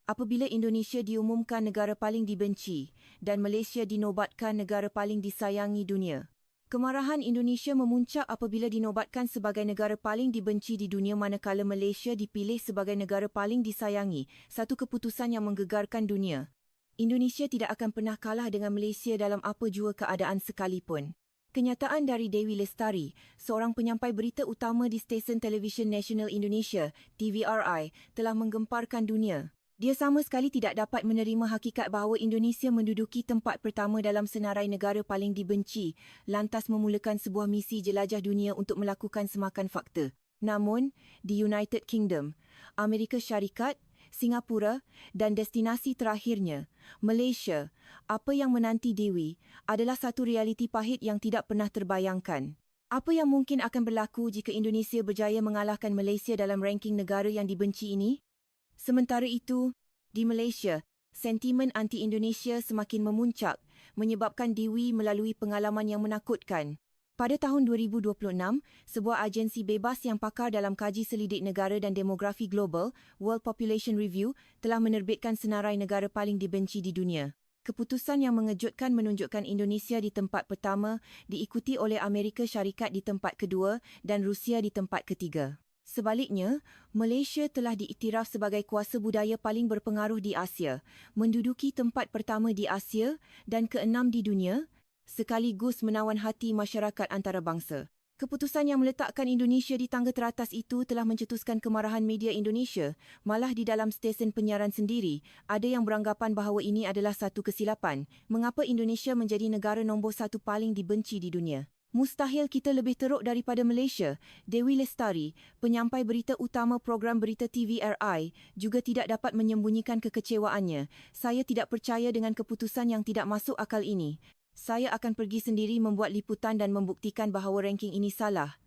Apabila Indonesia diumumkan negara paling dibenci dan Malaysia dinobatkan negara paling disayangi dunia. Kemarahan Indonesia memuncak apabila dinobatkan sebagai negara paling dibenci di dunia manakala Malaysia dipilih sebagai negara paling disayangi, satu keputusan yang menggegarkan dunia. Indonesia tidak akan pernah kalah dengan Malaysia dalam apa jua keadaan sekalipun. Kenyataan dari Dewi Lestari, seorang penyampai berita utama di stesen televisyen Nasional Indonesia, TVRI, telah menggemparkan dunia. Dia sama sekali tidak dapat menerima hakikat bahawa Indonesia menduduki tempat pertama dalam senarai negara paling dibenci, lantas memulakan sebuah misi jelajah dunia untuk melakukan semakan fakta. Namun, di United Kingdom, Amerika Syarikat, Singapura dan destinasi terakhirnya, Malaysia, apa yang menanti Dewi adalah satu realiti pahit yang tidak pernah terbayangkan. Apa yang mungkin akan berlaku jika Indonesia berjaya mengalahkan Malaysia dalam ranking negara yang dibenci ini? Sementara itu, di Malaysia, sentimen anti-Indonesia semakin memuncak, menyebabkan Dewi melalui pengalaman yang menakutkan. Pada tahun 2026, sebuah agensi bebas yang pakar dalam kaji selidik negara dan demografi global, World Population Review, telah menerbitkan senarai negara paling dibenci di dunia. Keputusan yang mengejutkan menunjukkan Indonesia di tempat pertama, diikuti oleh Amerika Syarikat di tempat kedua dan Rusia di tempat ketiga. Sebaliknya, Malaysia telah diiktiraf sebagai kuasa budaya paling berpengaruh di Asia, menduduki tempat pertama di Asia dan keenam di dunia, sekaligus menawan hati masyarakat antarabangsa. Keputusan yang meletakkan Indonesia di tangga teratas itu telah mencetuskan kemarahan media Indonesia, malah di dalam stesen penyiaran sendiri, ada yang beranggapan bahawa ini adalah satu kesilapan. Mengapa Indonesia menjadi negara nombor satu paling dibenci di dunia? Mustahil kita lebih teruk daripada Malaysia. Dewi Lestari, penyampai berita utama program berita TVRI, juga tidak dapat menyembunyikan kekecewaannya. Saya tidak percaya dengan keputusan yang tidak masuk akal ini. Saya akan pergi sendiri membuat liputan dan membuktikan bahawa ranking ini salah.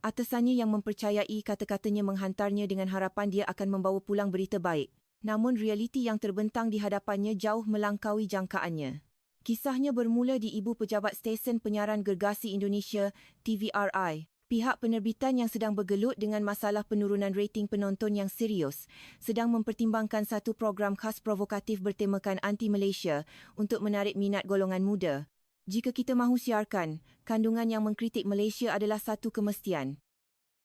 Atasannya yang mempercayai kata-katanya menghantarnya dengan harapan dia akan membawa pulang berita baik. Namun realiti yang terbentang di hadapannya jauh melangkaui jangkaannya. Kisahnya bermula di ibu pejabat stesen penyiaran gergasi Indonesia, TVRI. Pihak penerbitan yang sedang bergelut dengan masalah penurunan rating penonton yang serius, sedang mempertimbangkan satu program khas provokatif bertemakan anti-Malaysia untuk menarik minat golongan muda. Jika kita mahu siarkan, kandungan yang mengkritik Malaysia adalah satu kemestian.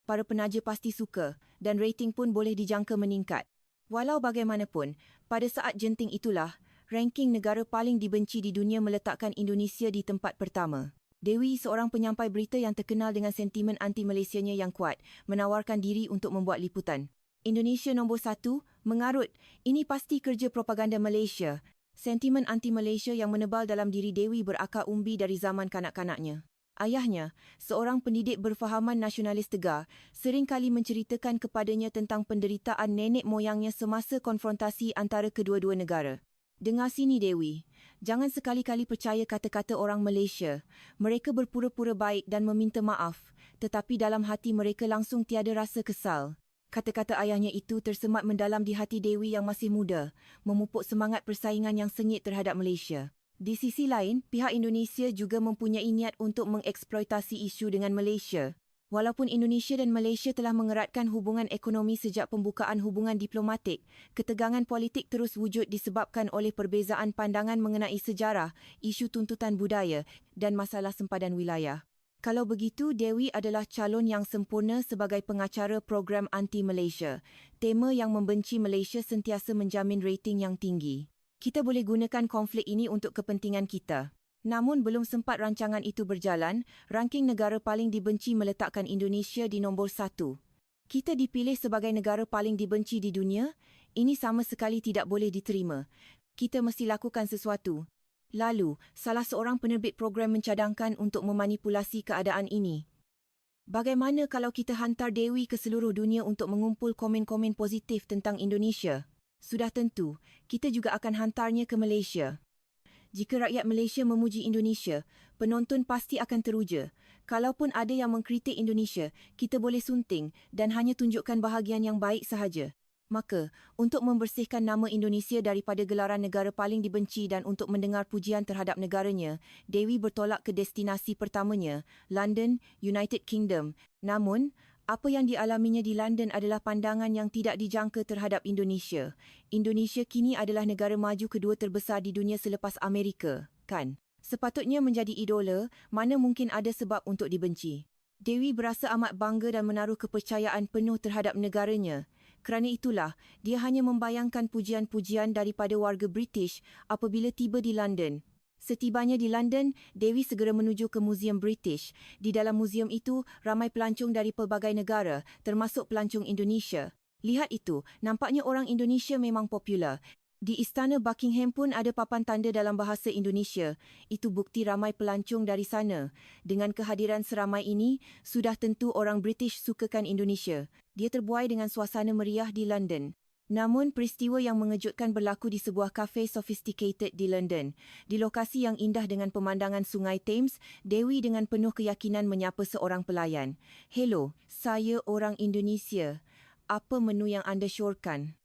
Para penaja pasti suka dan rating pun boleh dijangka meningkat. Walau bagaimanapun, pada saat genting itulah, ranking negara paling dibenci di dunia meletakkan Indonesia di tempat pertama. Dewi, seorang penyampai berita yang terkenal dengan sentimen anti-Malaysianya yang kuat, menawarkan diri untuk membuat liputan. Indonesia nombor satu, mengarut, ini pasti kerja propaganda Malaysia. Sentimen anti-Malaysia yang menebal dalam diri Dewi berakar umbi dari zaman kanak-kanaknya. Ayahnya, seorang pendidik berfahaman nasionalis tegar, sering kali menceritakan kepadanya tentang penderitaan nenek moyangnya semasa konfrontasi antara kedua-dua negara. Dengar sini Dewi, jangan sekali-kali percaya kata-kata orang Malaysia. Mereka berpura-pura baik dan meminta maaf, tetapi dalam hati mereka langsung tiada rasa kesal. Kata-kata ayahnya itu tersemat mendalam di hati Dewi yang masih muda, memupuk semangat persaingan yang sengit terhadap Malaysia. Di sisi lain, pihak Indonesia juga mempunyai niat untuk mengeksploitasi isu dengan Malaysia. Walaupun Indonesia dan Malaysia telah mengeratkan hubungan ekonomi sejak pembukaan hubungan diplomatik, ketegangan politik terus wujud disebabkan oleh perbezaan pandangan mengenai sejarah, isu tuntutan budaya dan masalah sempadan wilayah. Kalau begitu, Dewi adalah calon yang sempurna sebagai pengacara program anti-Malaysia. Tema yang membenci Malaysia sentiasa menjamin rating yang tinggi. Kita boleh gunakan konflik ini untuk kepentingan kita. Namun belum sempat rancangan itu berjalan, ranking negara paling dibenci meletakkan Indonesia di nombor satu. Kita dipilih sebagai negara paling dibenci di dunia? Ini sama sekali tidak boleh diterima. Kita mesti lakukan sesuatu. Lalu, salah seorang penerbit program mencadangkan untuk memanipulasi keadaan ini. Bagaimana kalau kita hantar Dewi ke seluruh dunia untuk mengumpul komen-komen positif tentang Indonesia? Sudah tentu, kita juga akan hantarnya ke Malaysia. Jika rakyat Malaysia memuji Indonesia, penonton pasti akan teruja. Kalaupun ada yang mengkritik Indonesia, kita boleh sunting dan hanya tunjukkan bahagian yang baik sahaja. Maka, untuk membersihkan nama Indonesia daripada gelaran negara paling dibenci dan untuk mendengar pujian terhadap negaranya, Dewi bertolak ke destinasi pertamanya, London, United Kingdom. Namun, Apa yang dialaminya di London adalah pandangan yang tidak dijangka terhadap Indonesia. Indonesia kini adalah negara maju kedua terbesar di dunia selepas Amerika, kan? Sepatutnya menjadi idola, mana mungkin ada sebab untuk dibenci. Dewi berasa amat bangga dan menaruh kepercayaan penuh terhadap negaranya. Kerana itulah, dia hanya membayangkan pujian-pujian daripada warga British apabila tiba di London. Setibanya di London, Dewi segera menuju ke Museum British. Di dalam muzium itu, ramai pelancong dari pelbagai negara, termasuk pelancong Indonesia. Lihat itu, nampaknya orang Indonesia memang popular. Di Istana Buckingham pun ada papan tanda dalam bahasa Indonesia. Itu bukti ramai pelancong dari sana. Dengan kehadiran seramai ini, sudah tentu orang British sukakan Indonesia. Dia terbuai dengan suasana meriah di London. Namun, peristiwa yang mengejutkan berlaku di sebuah kafe sophisticated di London. Di lokasi yang indah dengan pemandangan Sungai Thames, Dewi dengan penuh keyakinan menyapa seorang pelayan. "Hello, saya orang Indonesia. Apa menu yang anda syorkan?"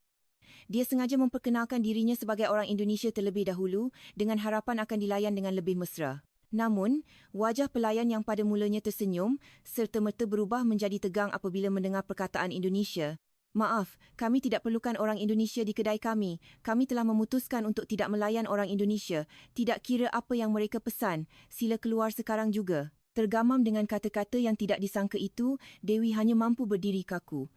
Dia sengaja memperkenalkan dirinya sebagai orang Indonesia terlebih dahulu dengan harapan akan dilayan dengan lebih mesra. Namun, wajah pelayan yang pada mulanya tersenyum serta-merta berubah menjadi tegang apabila mendengar perkataan Indonesia. "Maaf, kami tidak perlukan orang Indonesia di kedai kami. Kami telah memutuskan untuk tidak melayan orang Indonesia. Tidak kira apa yang mereka pesan. Sila keluar sekarang juga." Tergamam dengan kata-kata yang tidak disangka itu, Dewi hanya mampu berdiri kaku.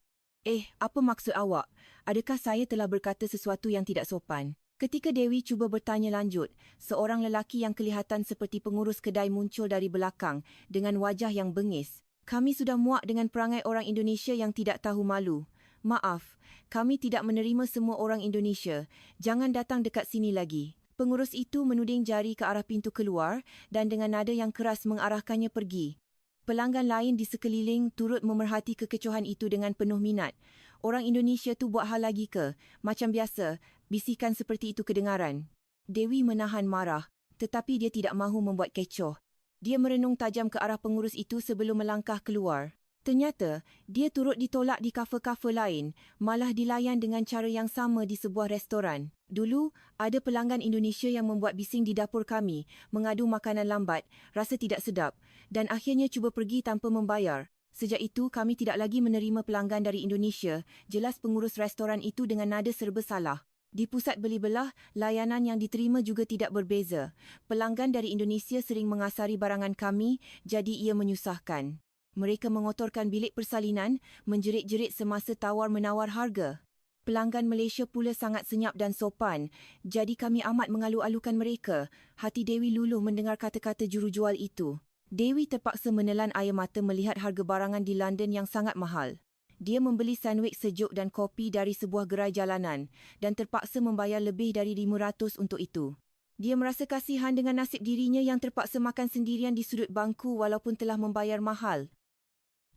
Apa maksud awak? Adakah saya telah berkata sesuatu yang tidak sopan?" Ketika Dewi cuba bertanya lanjut, seorang lelaki yang kelihatan seperti pengurus kedai muncul dari belakang dengan wajah yang bengis. "Kami sudah muak dengan perangai orang Indonesia yang tidak tahu malu. Maaf, kami tidak menerima semua orang Indonesia. Jangan datang dekat sini lagi." Pengurus itu menuding jari ke arah pintu keluar dan dengan nada yang keras mengarahkannya pergi. Pelanggan lain di sekeliling turut memerhati kekecohan itu dengan penuh minat. "Orang Indonesia tu buat hal lagi ke? Macam biasa, bisikan seperti itu kedengaran." Dewi menahan marah, tetapi dia tidak mahu membuat kecoh. Dia merenung tajam ke arah pengurus itu sebelum melangkah keluar. Ternyata, dia turut ditolak di kafe-kafe lain, malah dilayan dengan cara yang sama di sebuah restoran. "Dulu, ada pelanggan Indonesia yang membuat bising di dapur kami, mengadu makanan lambat, rasa tidak sedap, dan akhirnya cuba pergi tanpa membayar. Sejak itu, kami tidak lagi menerima pelanggan dari Indonesia," jelas pengurus restoran itu dengan nada serba salah. Di pusat beli belah, layanan yang diterima juga tidak berbeza. Pelanggan dari Indonesia sering mengasari barangan kami, jadi ia menyusahkan. Mereka mengotorkan bilik persalinan, menjerit-jerit semasa tawar-menawar harga. Pelanggan Malaysia pula sangat senyap dan sopan, jadi kami amat mengalu-alukan mereka. Hati Dewi luluh mendengar kata-kata jurujual itu. Dewi terpaksa menelan air mata melihat harga barangan di London yang sangat mahal. Dia membeli sandwich sejuk dan kopi dari sebuah gerai jalanan dan terpaksa membayar lebih dari RM500 untuk itu. Dia merasa kasihan dengan nasib dirinya yang terpaksa makan sendirian di sudut bangku walaupun telah membayar mahal.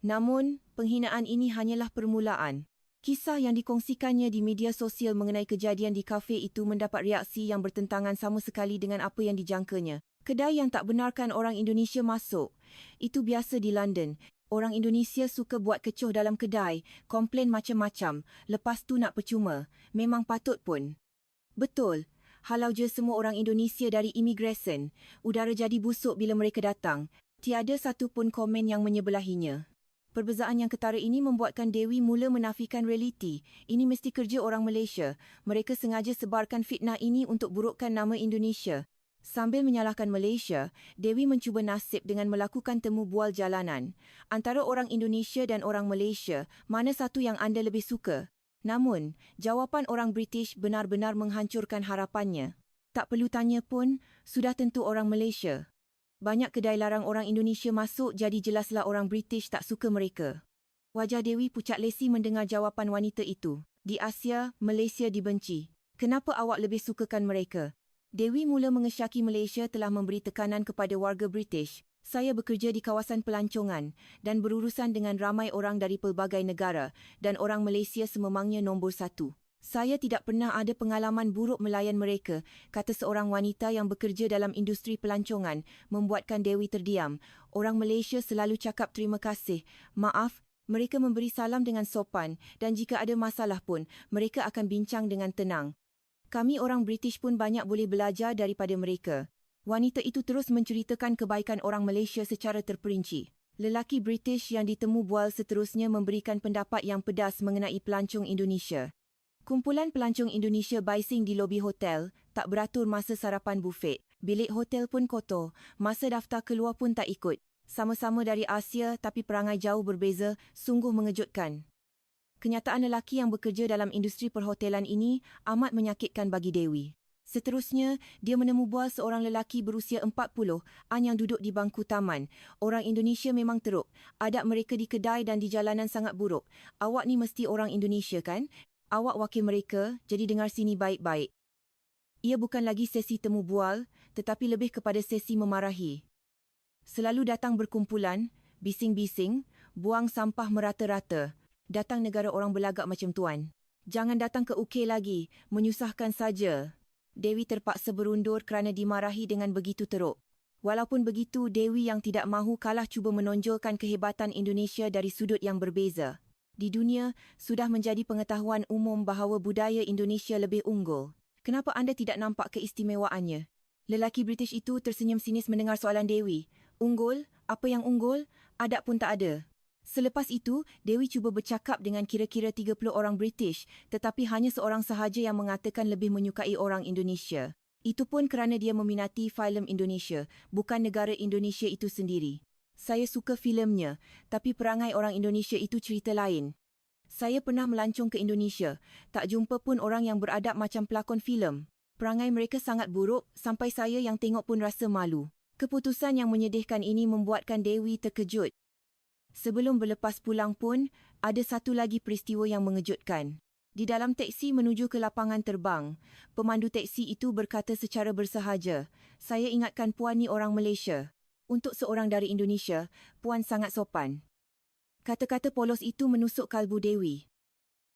Namun, penghinaan ini hanyalah permulaan. Kisah yang dikongsikannya di media sosial mengenai kejadian di kafe itu mendapat reaksi yang bertentangan sama sekali dengan apa yang dijangkanya. Kedai yang tak benarkan orang Indonesia masuk. Itu biasa di London. Orang Indonesia suka buat kecoh dalam kedai, komplain macam-macam. Lepas tu nak percuma. Memang patut pun. Betul. Halau je semua orang Indonesia dari imigresen. Udara jadi busuk bila mereka datang. Tiada satu pun komen yang menyebelahinya. Perbezaan yang ketara ini membuatkan Dewi mula menafikan realiti. Ini mesti kerja orang Malaysia. Mereka sengaja sebarkan fitnah ini untuk burukkan nama Indonesia. Sambil menyalahkan Malaysia, Dewi mencuba nasib dengan melakukan temu bual jalanan. Antara orang Indonesia dan orang Malaysia, mana satu yang anda lebih suka? Namun, jawapan orang British benar-benar menghancurkan harapannya. Tak perlu tanya pun, sudah tentu orang Malaysia. Banyak kedai larang orang Indonesia masuk, jadi jelaslah orang British tak suka mereka. Wajah Dewi pucat lesi mendengar jawapan wanita itu. Di Asia, Malaysia dibenci. Kenapa awak lebih sukakan mereka? Dewi mula mengesyaki Malaysia telah memberi tekanan kepada warga British. "Saya bekerja di kawasan pelancongan dan berurusan dengan ramai orang dari pelbagai negara dan orang Malaysia sememangnya nombor satu. Saya tidak pernah ada pengalaman buruk melayan mereka," kata seorang wanita yang bekerja dalam industri pelancongan, membuatkan Dewi terdiam. Orang Malaysia selalu cakap terima kasih, maaf, mereka memberi salam dengan sopan dan jika ada masalah pun, mereka akan bincang dengan tenang. "Kami orang British pun banyak boleh belajar daripada mereka." Wanita itu terus menceritakan kebaikan orang Malaysia secara terperinci. Lelaki British yang ditemu bual seterusnya memberikan pendapat yang pedas mengenai pelancong Indonesia. Kumpulan pelancong Indonesia bising di lobi hotel, tak beratur masa sarapan bufet. Bilik hotel pun kotor, masa daftar keluar pun tak ikut. Sama-sama dari Asia tapi perangai jauh berbeza, sungguh mengejutkan. Kenyataan lelaki yang bekerja dalam industri perhotelan ini amat menyakitkan bagi Dewi. Seterusnya, dia menemu bual seorang lelaki berusia 40 yang duduk di bangku taman. Orang Indonesia memang teruk. Adab mereka di kedai dan di jalanan sangat buruk. Awak ni mesti orang Indonesia kan? Awak wakil mereka, jadi dengar sini baik-baik. Ia bukan lagi sesi temu bual, tetapi lebih kepada sesi memarahi. Selalu datang berkumpulan, bising-bising, buang sampah merata-rata. Datang negara orang belagak macam tuan. Jangan datang ke UK lagi, menyusahkan saja. Dewi terpaksa berundur kerana dimarahi dengan begitu teruk. Walaupun begitu, Dewi yang tidak mahu kalah cuba menonjolkan kehebatan Indonesia dari sudut yang berbeza. Di dunia, sudah menjadi pengetahuan umum bahawa budaya Indonesia lebih unggul. Kenapa anda tidak nampak keistimewaannya? Lelaki British itu tersenyum sinis mendengar soalan Dewi. Unggul? Apa yang unggul? Adab pun tak ada. Selepas itu, Dewi cuba bercakap dengan kira-kira 30 orang British, tetapi hanya seorang sahaja yang mengatakan lebih menyukai orang Indonesia. Itu pun kerana dia meminati filem Indonesia, bukan negara Indonesia itu sendiri. Saya suka filemnya, tapi perangai orang Indonesia itu cerita lain. Saya pernah melancong ke Indonesia, tak jumpa pun orang yang beradab macam pelakon filem. Perangai mereka sangat buruk, sampai saya yang tengok pun rasa malu. Keputusan yang menyedihkan ini membuatkan Dewi terkejut. Sebelum berlepas pulang pun, ada satu lagi peristiwa yang mengejutkan. Di dalam teksi menuju ke lapangan terbang, pemandu teksi itu berkata secara bersahaja, "Saya ingatkan puan ni orang Malaysia. Untuk seorang dari Indonesia, puan sangat sopan." Kata-kata polos itu menusuk kalbu Dewi.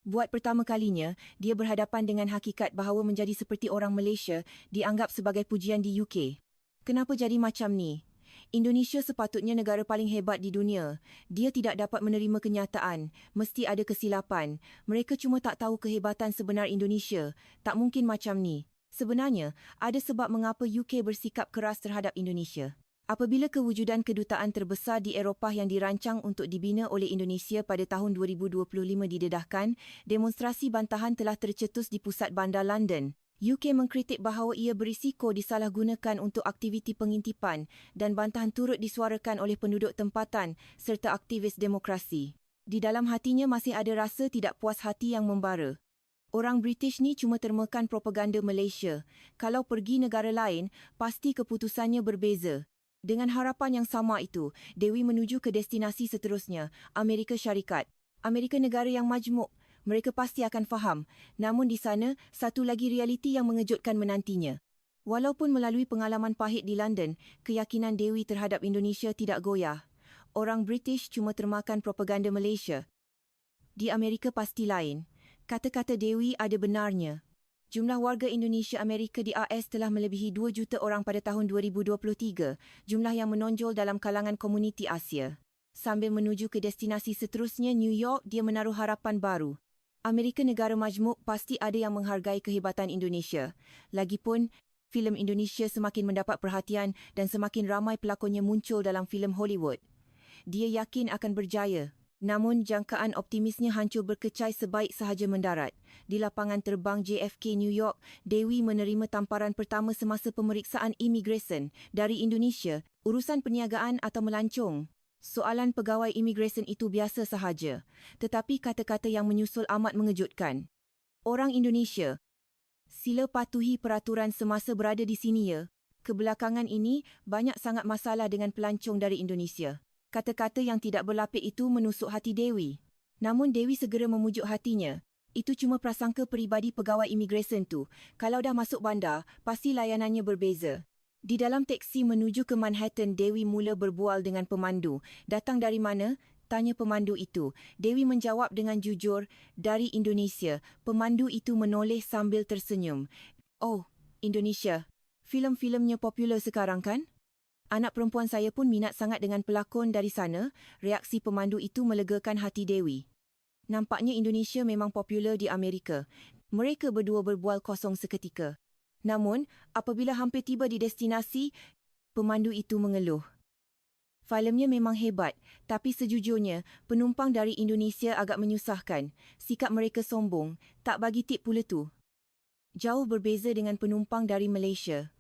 Buat pertama kalinya, dia berhadapan dengan hakikat bahawa menjadi seperti orang Malaysia dianggap sebagai pujian di UK. Kenapa jadi macam ni? Indonesia sepatutnya negara paling hebat di dunia. Dia tidak dapat menerima kenyataan. Mesti ada kesilapan. Mereka cuma tak tahu kehebatan sebenar Indonesia. Tak mungkin macam ni. Sebenarnya, ada sebab mengapa UK bersikap keras terhadap Indonesia. Apabila kewujudan kedutaan terbesar di Eropah yang dirancang untuk dibina oleh Indonesia pada tahun 2025 didedahkan, demonstrasi bantahan telah tercetus di pusat bandar London. UK mengkritik bahawa ia berisiko disalahgunakan untuk aktiviti pengintipan dan bantahan turut disuarakan oleh penduduk tempatan serta aktivis demokrasi. Di dalam hatinya masih ada rasa tidak puas hati yang membara. Orang British ni cuma termakan propaganda Malaysia. Kalau pergi negara lain, pasti keputusannya berbeza. Dengan harapan yang sama itu, Dewi menuju ke destinasi seterusnya, Amerika Syarikat. Amerika negara yang majmuk. Mereka pasti akan faham. Namun di sana, satu lagi realiti yang mengejutkan menantinya. Walaupun melalui pengalaman pahit di London, keyakinan Dewi terhadap Indonesia tidak goyah. Orang British cuma termakan propaganda Malaysia. Di Amerika pasti lain. Kata-kata Dewi ada benarnya. Jumlah warga Indonesia Amerika di AS telah melebihi 2 juta orang pada tahun 2023, jumlah yang menonjol dalam kalangan komuniti Asia. Sambil menuju ke destinasi seterusnya, New York, dia menaruh harapan baru. Amerika negara majmuk pasti ada yang menghargai kehebatan Indonesia. Lagipun, filem Indonesia semakin mendapat perhatian dan semakin ramai pelakonnya muncul dalam filem Hollywood. Dia yakin akan berjaya. Namun, jangkaan optimisnya hancur berkecai sebaik sahaja mendarat. Di lapangan terbang JFK New York, Dewi menerima tamparan pertama semasa pemeriksaan imigresen dari Indonesia, urusan perniagaan atau melancong. Soalan pegawai imigresen itu biasa sahaja, tetapi kata-kata yang menyusul amat mengejutkan. Orang Indonesia, sila patuhi peraturan semasa berada di sini ya. Kebelakangan ini, banyak sangat masalah dengan pelancong dari Indonesia. Kata-kata yang tidak berlapik itu menusuk hati Dewi. Namun Dewi segera memujuk hatinya. Itu cuma prasangka peribadi pegawai imigresen tu. Kalau dah masuk bandar, pasti layanannya berbeza. Di dalam teksi menuju ke Manhattan, Dewi mula berbual dengan pemandu. Datang dari mana? Tanya pemandu itu. Dewi menjawab dengan jujur, dari Indonesia. Pemandu itu menoleh sambil tersenyum. Oh, Indonesia. Filem-filemnya popular sekarang kan? Anak perempuan saya pun minat sangat dengan pelakon dari sana. Reaksi pemandu itu melegakan hati Dewi. Nampaknya Indonesia memang popular di Amerika. Mereka berdua berbual kosong seketika. Namun, apabila hampir tiba di destinasi, pemandu itu mengeluh. Filmnya memang hebat, tapi sejujurnya, penumpang dari Indonesia agak menyusahkan. Sikap mereka sombong, tak bagi tip pula tu. Jauh berbeza dengan penumpang dari Malaysia.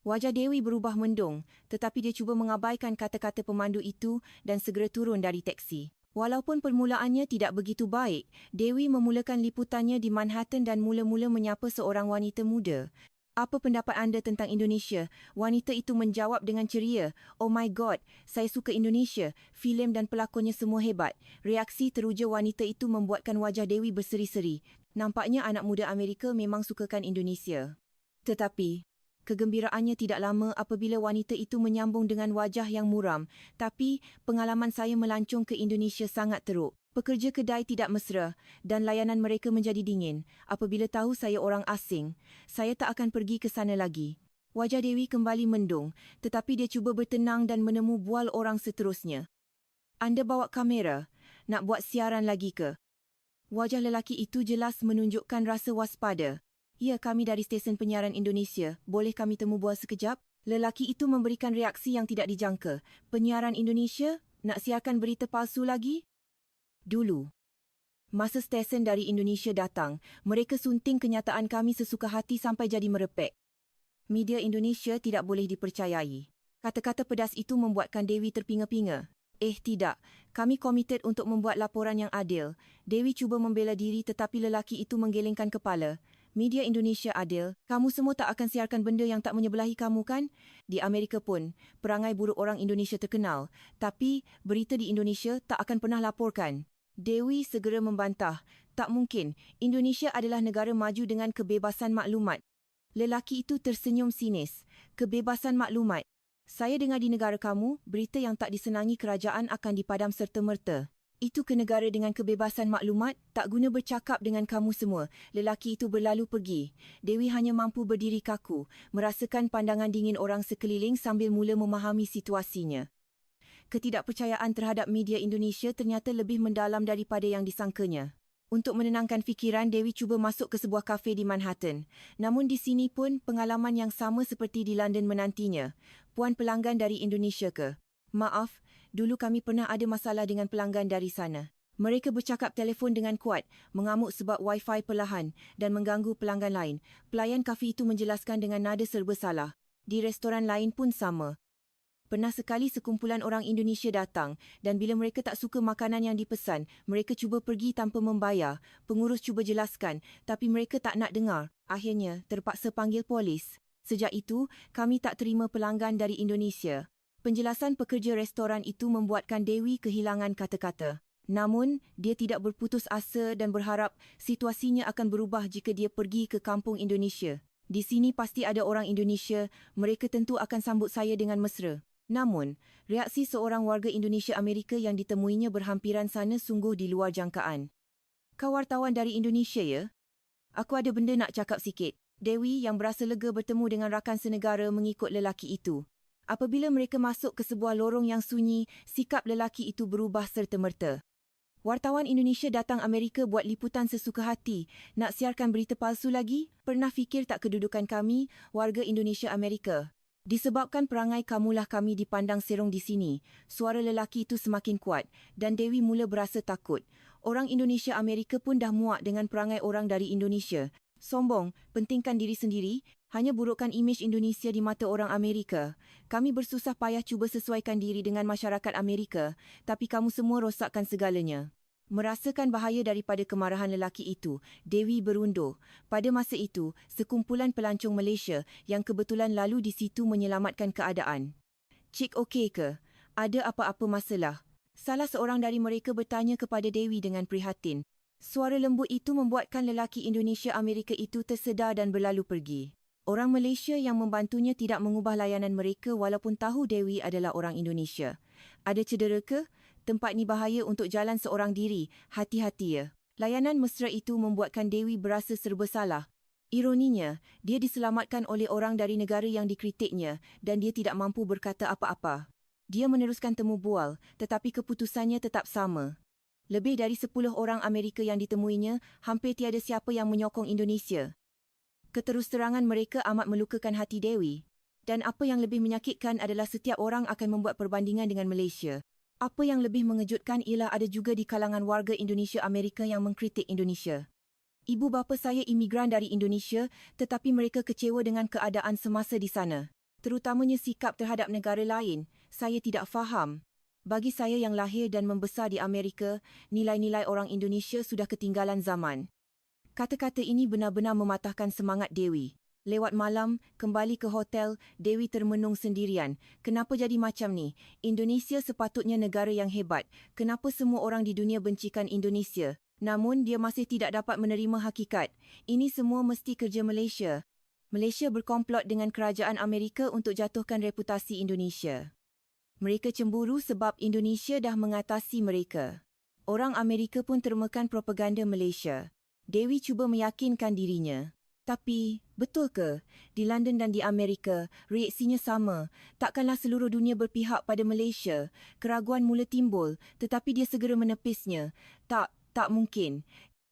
Wajah Dewi berubah mendung, tetapi dia cuba mengabaikan kata-kata pemandu itu dan segera turun dari teksi. Walaupun permulaannya tidak begitu baik, Dewi memulakan liputannya di Manhattan dan mula-mula menyapa seorang wanita muda. Apa pendapat anda tentang Indonesia? Wanita itu menjawab dengan ceria. Oh my God, saya suka Indonesia. Filem dan pelakonnya semua hebat. Reaksi teruja wanita itu membuatkan wajah Dewi berseri-seri. Nampaknya anak muda Amerika memang sukakan Indonesia. Tetapi kegembiraannya tidak lama apabila wanita itu menyambung dengan wajah yang muram. Tapi, pengalaman saya melancong ke Indonesia sangat teruk. Pekerja kedai tidak mesra dan layanan mereka menjadi dingin. Apabila tahu saya orang asing, saya tak akan pergi ke sana lagi. Wajah Dewi kembali mendung, tetapi dia cuba bertenang dan menemu bual orang seterusnya. Anda bawa kamera? Nak buat siaran lagi ke? Wajah lelaki itu jelas menunjukkan rasa waspada. Ya, kami dari stesen penyiaran Indonesia. Boleh kami temu bual sekejap? Lelaki itu memberikan reaksi yang tidak dijangka. Penyiaran Indonesia? Nak siarkan berita palsu lagi? Dulu, masa stesen dari Indonesia datang, mereka sunting kenyataan kami sesuka hati sampai jadi merepek. Media Indonesia tidak boleh dipercayai. Kata-kata pedas itu membuatkan Dewi terpinga-pinga. Tidak. Kami komited untuk membuat laporan yang adil. Dewi cuba membela diri tetapi lelaki itu menggelengkan kepala. Media Indonesia adil, kamu semua tak akan siarkan benda yang tak menyebelahi kamu kan? Di Amerika pun, perangai buruk orang Indonesia terkenal. Tapi, berita di Indonesia tak akan pernah laporkan. Dewi segera membantah. Tak mungkin, Indonesia adalah negara maju dengan kebebasan maklumat. Lelaki itu tersenyum sinis. Kebebasan maklumat. Saya dengar di negara kamu, berita yang tak disenangi kerajaan akan dipadam serta-merta. Itu ke negara dengan kebebasan maklumat, tak guna bercakap dengan kamu semua. Lelaki itu berlalu pergi. Dewi hanya mampu berdiri kaku, merasakan pandangan dingin orang sekeliling sambil mula memahami situasinya. Ketidakpercayaan terhadap media Indonesia ternyata lebih mendalam daripada yang disangkanya. Untuk menenangkan fikiran, Dewi cuba masuk ke sebuah kafe di Manhattan. Namun di sini pun pengalaman yang sama seperti di London menantinya. Puan pelanggan dari Indonesia ke? Maaf, dulu kami pernah ada masalah dengan pelanggan dari sana. Mereka bercakap telefon dengan kuat, mengamuk sebab Wi-Fi perlahan dan mengganggu pelanggan lain. Pelayan kafe itu menjelaskan dengan nada serba salah. Di restoran lain pun sama. Pernah sekali sekumpulan orang Indonesia datang dan bila mereka tak suka makanan yang dipesan, mereka cuba pergi tanpa membayar. Pengurus cuba jelaskan, tapi mereka tak nak dengar. Akhirnya, terpaksa panggil polis. Sejak itu, kami tak terima pelanggan dari Indonesia. Penjelasan pekerja restoran itu membuatkan Dewi kehilangan kata-kata. Namun, dia tidak berputus asa dan berharap situasinya akan berubah jika dia pergi ke kampung Indonesia. Di sini pasti ada orang Indonesia, mereka tentu akan sambut saya dengan mesra. Namun, reaksi seorang warga Indonesia Amerika yang ditemuinya berhampiran sana sungguh di luar jangkaan. Kau wartawan dari Indonesia ya? Aku ada benda nak cakap sikit. Dewi yang berasa lega bertemu dengan rakan senegara mengikut lelaki itu. Apabila mereka masuk ke sebuah lorong yang sunyi, sikap lelaki itu berubah serta-merta. Wartawan Indonesia datang Amerika buat liputan sesuka hati. Nak siarkan berita palsu lagi? Pernah fikir tak kedudukan kami, warga Indonesia Amerika? Disebabkan perangai kamulah kami dipandang serong di sini. Suara lelaki itu semakin kuat dan Dewi mula berasa takut. Orang Indonesia Amerika pun dah muak dengan perangai orang dari Indonesia. Sombong, pentingkan diri sendiri, hanya burukkan imej Indonesia di mata orang Amerika. Kami bersusah payah cuba sesuaikan diri dengan masyarakat Amerika, tapi kamu semua rosakkan segalanya. Merasakan bahaya daripada kemarahan lelaki itu, Dewi berundur. Pada masa itu, sekumpulan pelancong Malaysia yang kebetulan lalu di situ menyelamatkan keadaan. Cik okey ke? Ada apa-apa masalah? Salah seorang dari mereka bertanya kepada Dewi dengan prihatin. Suara lembut itu membuatkan lelaki Indonesia Amerika itu tersedar dan berlalu pergi. Orang Malaysia yang membantunya tidak mengubah layanan mereka walaupun tahu Dewi adalah orang Indonesia. Ada cedera ke? Tempat ni bahaya untuk jalan seorang diri. Hati-hati ya. Layanan mesra itu membuatkan Dewi berasa serba salah. Ironinya, dia diselamatkan oleh orang dari negara yang dikritiknya dan dia tidak mampu berkata apa-apa. Dia meneruskan temu bual, tetapi keputusannya tetap sama. Lebih dari 10 orang Amerika yang ditemuinya, hampir tiada siapa yang menyokong Indonesia. Keterusterangan mereka amat melukakan hati Dewi. Dan apa yang lebih menyakitkan adalah setiap orang akan membuat perbandingan dengan Malaysia. Apa yang lebih mengejutkan ialah ada juga di kalangan warga Indonesia Amerika yang mengkritik Indonesia. Ibu bapa saya imigran dari Indonesia, tetapi mereka kecewa dengan keadaan semasa di sana. Terutamanya sikap terhadap negara lain. Saya tidak faham. Bagi saya yang lahir dan membesar di Amerika, nilai-nilai orang Indonesia sudah ketinggalan zaman. Kata-kata ini benar-benar mematahkan semangat Dewi. Lewat malam, kembali ke hotel, Dewi termenung sendirian. Kenapa jadi macam ni? Indonesia sepatutnya negara yang hebat. Kenapa semua orang di dunia bencikan Indonesia? Namun, dia masih tidak dapat menerima hakikat. Ini semua mesti kerja Malaysia. Malaysia berkomplot dengan kerajaan Amerika untuk jatuhkan reputasi Indonesia. Mereka cemburu sebab Indonesia dah mengatasi mereka. Orang Amerika pun termakan propaganda Malaysia. Dewi cuba meyakinkan dirinya. Tapi, betul ke? Di London dan di Amerika, reaksinya sama. Takkanlah seluruh dunia berpihak pada Malaysia. Keraguan mula timbul, tetapi dia segera menepisnya. Tak mungkin.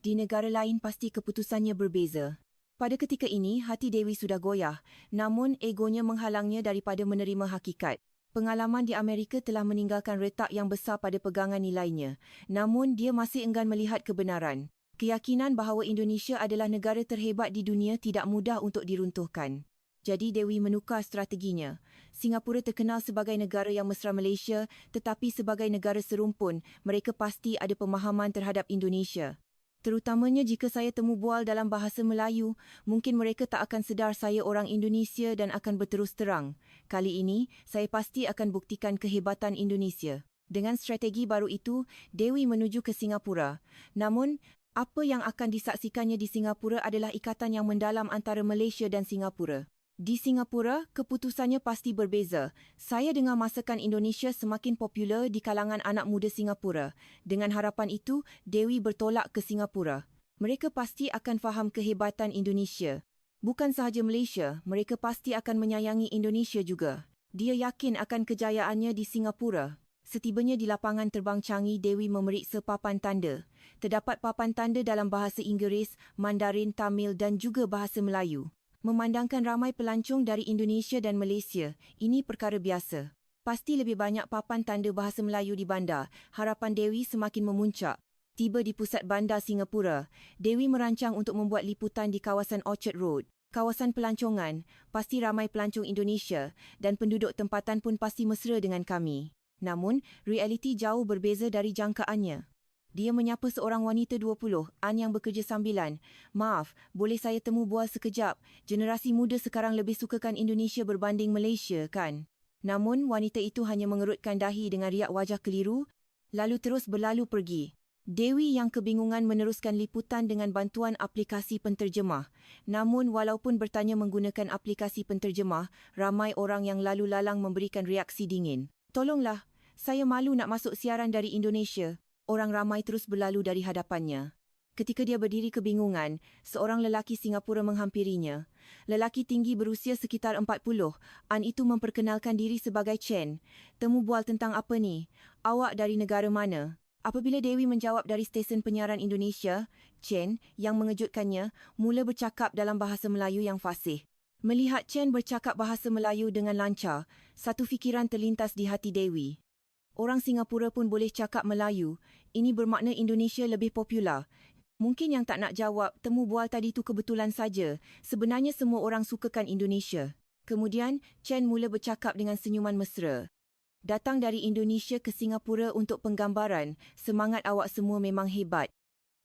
Di negara lain pasti keputusannya berbeza. Pada ketika ini, hati Dewi sudah goyah. Namun, egonya menghalangnya daripada menerima hakikat. Pengalaman di Amerika telah meninggalkan retak yang besar pada pegangan nilainya. Namun, dia masih enggan melihat kebenaran. Keyakinan bahawa Indonesia adalah negara terhebat di dunia tidak mudah untuk diruntuhkan. Jadi Dewi menukar strateginya. Singapura terkenal sebagai negara yang mesra Malaysia, tetapi sebagai negara serumpun, mereka pasti ada pemahaman terhadap Indonesia. Terutamanya jika saya temu bual dalam bahasa Melayu, mungkin mereka tak akan sedar saya orang Indonesia dan akan berterus terang. Kali ini, saya pasti akan buktikan kehebatan Indonesia. Dengan strategi baru itu, Dewi menuju ke Singapura. Namun, apa yang akan disaksikannya di Singapura adalah ikatan yang mendalam antara Malaysia dan Singapura. Di Singapura, keputusannya pasti berbeza. Saya dengar masakan Indonesia semakin popular di kalangan anak muda Singapura. Dengan harapan itu, Dewi bertolak ke Singapura. Mereka pasti akan faham kehebatan Indonesia. Bukan sahaja Malaysia, mereka pasti akan menyayangi Indonesia juga. Dia yakin akan kejayaannya di Singapura. Setibanya di lapangan terbang Changi, Dewi memeriksa papan tanda. Terdapat papan tanda dalam bahasa Inggeris, Mandarin, Tamil dan juga bahasa Melayu. Memandangkan ramai pelancong dari Indonesia dan Malaysia, ini perkara biasa. Pasti lebih banyak papan tanda bahasa Melayu di bandar. Harapan Dewi semakin memuncak. Tiba di pusat bandar Singapura, Dewi merancang untuk membuat liputan di kawasan Orchard Road. Kawasan pelancongan, pasti ramai pelancong Indonesia dan penduduk tempatan pun pasti mesra dengan kami. Namun, realiti jauh berbeza dari jangkaannya. Dia menyapa seorang wanita 20 yang bekerja sambilan. Maaf, boleh saya temu bual sekejap? Generasi muda sekarang lebih sukakan Indonesia berbanding Malaysia, kan? Namun, wanita itu hanya mengerutkan dahi dengan riak wajah keliru, lalu terus berlalu pergi. Dewi yang kebingungan meneruskan liputan dengan bantuan aplikasi penterjemah. Namun, walaupun bertanya menggunakan aplikasi penterjemah, ramai orang yang lalu lalang memberikan reaksi dingin. Tolonglah, saya malu nak masuk siaran dari Indonesia. Orang ramai terus berlalu dari hadapannya. Ketika dia berdiri kebingungan, seorang lelaki Singapura menghampirinya. Lelaki tinggi berusia sekitar 40, itu memperkenalkan diri sebagai Chen. Temu bual tentang apa ni? Awak dari negara mana? Apabila Dewi menjawab dari stesen penyiaran Indonesia, Chen, yang mengejutkannya, mula bercakap dalam bahasa Melayu yang fasih. Melihat Chen bercakap bahasa Melayu dengan lancar, satu fikiran terlintas di hati Dewi. Orang Singapura pun boleh cakap Melayu. Ini bermakna Indonesia lebih popular. Mungkin yang tak nak jawab, temu bual tadi tu kebetulan saja. Sebenarnya semua orang sukakan Indonesia. Kemudian, Chen mula bercakap dengan senyuman mesra. Datang dari Indonesia ke Singapura untuk penggambaran, semangat awak semua memang hebat.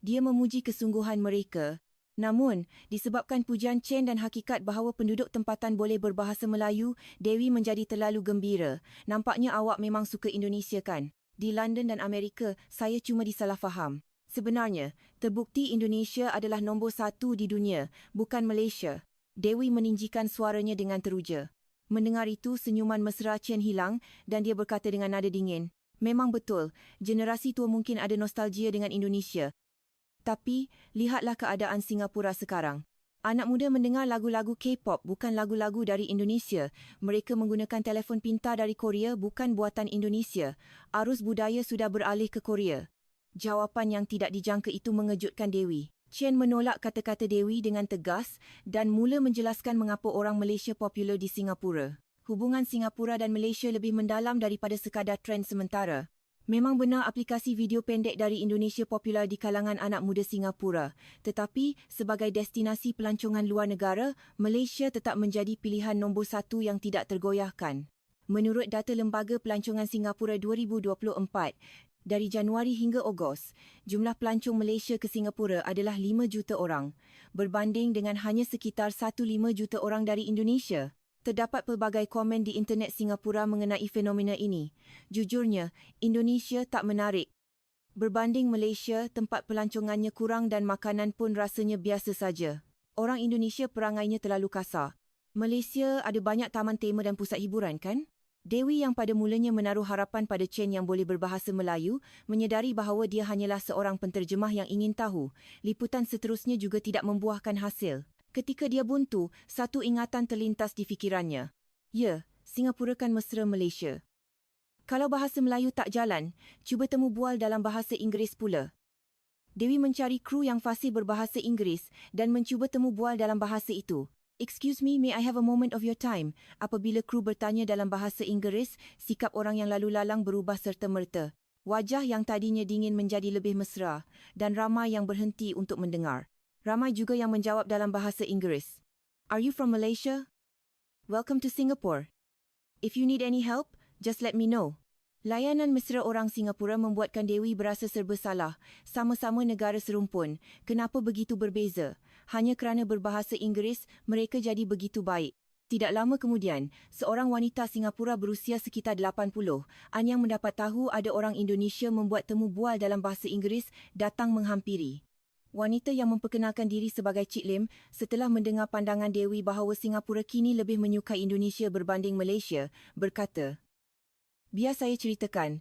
Dia memuji kesungguhan mereka. Namun, disebabkan pujian Chen dan hakikat bahawa penduduk tempatan boleh berbahasa Melayu, Dewi menjadi terlalu gembira. Nampaknya awak memang suka Indonesia, kan? Di London dan Amerika, saya cuma disalahfaham. Sebenarnya, terbukti Indonesia adalah nombor 1 di dunia, bukan Malaysia. Dewi meninggikan suaranya dengan teruja. Mendengar itu, senyuman mesra Chen hilang dan dia berkata dengan nada dingin, "Memang betul, generasi tua mungkin ada nostalgia dengan Indonesia. Tapi, lihatlah keadaan Singapura sekarang. Anak muda mendengar lagu-lagu K-pop bukan lagu-lagu dari Indonesia. Mereka menggunakan telefon pintar dari Korea bukan buatan Indonesia. Arus budaya sudah beralih ke Korea." Jawapan yang tidak dijangka itu mengejutkan Dewi. Chen menolak kata-kata Dewi dengan tegas dan mula menjelaskan mengapa orang Malaysia popular di Singapura. Hubungan Singapura dan Malaysia lebih mendalam daripada sekadar trend sementara. Memang benar aplikasi video pendek dari Indonesia popular di kalangan anak muda Singapura, tetapi sebagai destinasi pelancongan luar negara, Malaysia tetap menjadi pilihan nombor satu yang tidak tergoyahkan. Menurut data Lembaga Pelancongan Singapura 2024, dari Januari hingga Ogos, jumlah pelancong Malaysia ke Singapura adalah 5 juta orang, berbanding dengan hanya sekitar 1.5 juta orang dari Indonesia. Terdapat pelbagai komen di internet Singapura mengenai fenomena ini. Jujurnya, Indonesia tak menarik. Berbanding Malaysia, tempat pelancongannya kurang dan makanan pun rasanya biasa saja. Orang Indonesia perangainya terlalu kasar. Malaysia ada banyak taman tema dan pusat hiburan, kan? Dewi yang pada mulanya menaruh harapan pada Chen yang boleh berbahasa Melayu, menyedari bahawa dia hanyalah seorang penterjemah yang ingin tahu. Liputan seterusnya juga tidak membuahkan hasil. Ketika dia buntu, satu ingatan terlintas di fikirannya. Ya, Singapura kan mesra Malaysia. Kalau bahasa Melayu tak jalan, cuba temu bual dalam bahasa Inggeris pula. Dewi mencari kru yang fasih berbahasa Inggeris dan mencuba temu bual dalam bahasa itu. Excuse me, may I have a moment of your time? Apabila kru bertanya dalam bahasa Inggeris, sikap orang yang lalu lalang berubah serta-merta. Wajah yang tadinya dingin menjadi lebih mesra dan ramai yang berhenti untuk mendengar. Ramai juga yang menjawab dalam bahasa Inggeris. Are you from Malaysia? Welcome to Singapore. If you need any help, just let me know. Layanan mesra orang Singapura membuatkan Dewi berasa serba salah. Sama-sama negara serumpun. Kenapa begitu berbeza? Hanya kerana berbahasa Inggeris, mereka jadi begitu baik. Tidak lama kemudian, seorang wanita Singapura berusia sekitar 80, yang mendapat tahu ada orang Indonesia membuat temu bual dalam bahasa Inggeris, datang menghampiri. Wanita yang memperkenalkan diri sebagai Cik Lim setelah mendengar pandangan Dewi bahawa Singapura kini lebih menyukai Indonesia berbanding Malaysia, berkata, "Biar saya ceritakan,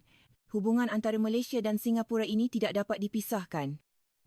hubungan antara Malaysia dan Singapura ini tidak dapat dipisahkan."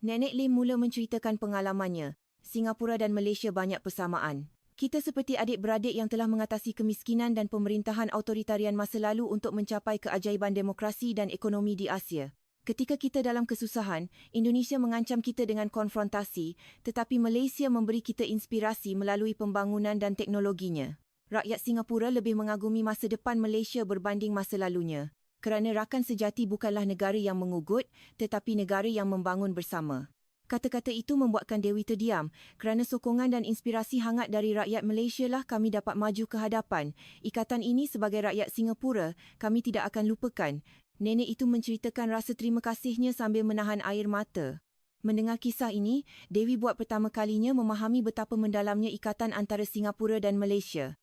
Nenek Lim mula menceritakan pengalamannya. Singapura dan Malaysia banyak persamaan. Kita seperti adik-beradik yang telah mengatasi kemiskinan dan pemerintahan autoritarian masa lalu untuk mencapai keajaiban demokrasi dan ekonomi di Asia. Ketika kita dalam kesusahan, Indonesia mengancam kita dengan konfrontasi, tetapi Malaysia memberi kita inspirasi melalui pembangunan dan teknologinya. Rakyat Singapura lebih mengagumi masa depan Malaysia berbanding masa lalunya, kerana rakan sejati bukanlah negara yang mengugut, tetapi negara yang membangun bersama. Kata-kata itu membuatkan Dewi terdiam, kerana sokongan dan inspirasi hangat dari rakyat Malaysia lah kami dapat maju ke hadapan. Ikatan ini sebagai rakyat Singapura, kami tidak akan lupakan. Nenek itu menceritakan rasa terima kasihnya sambil menahan air mata. Mendengar kisah ini, Dewi buat pertama kalinya memahami betapa mendalamnya ikatan antara Singapura dan Malaysia.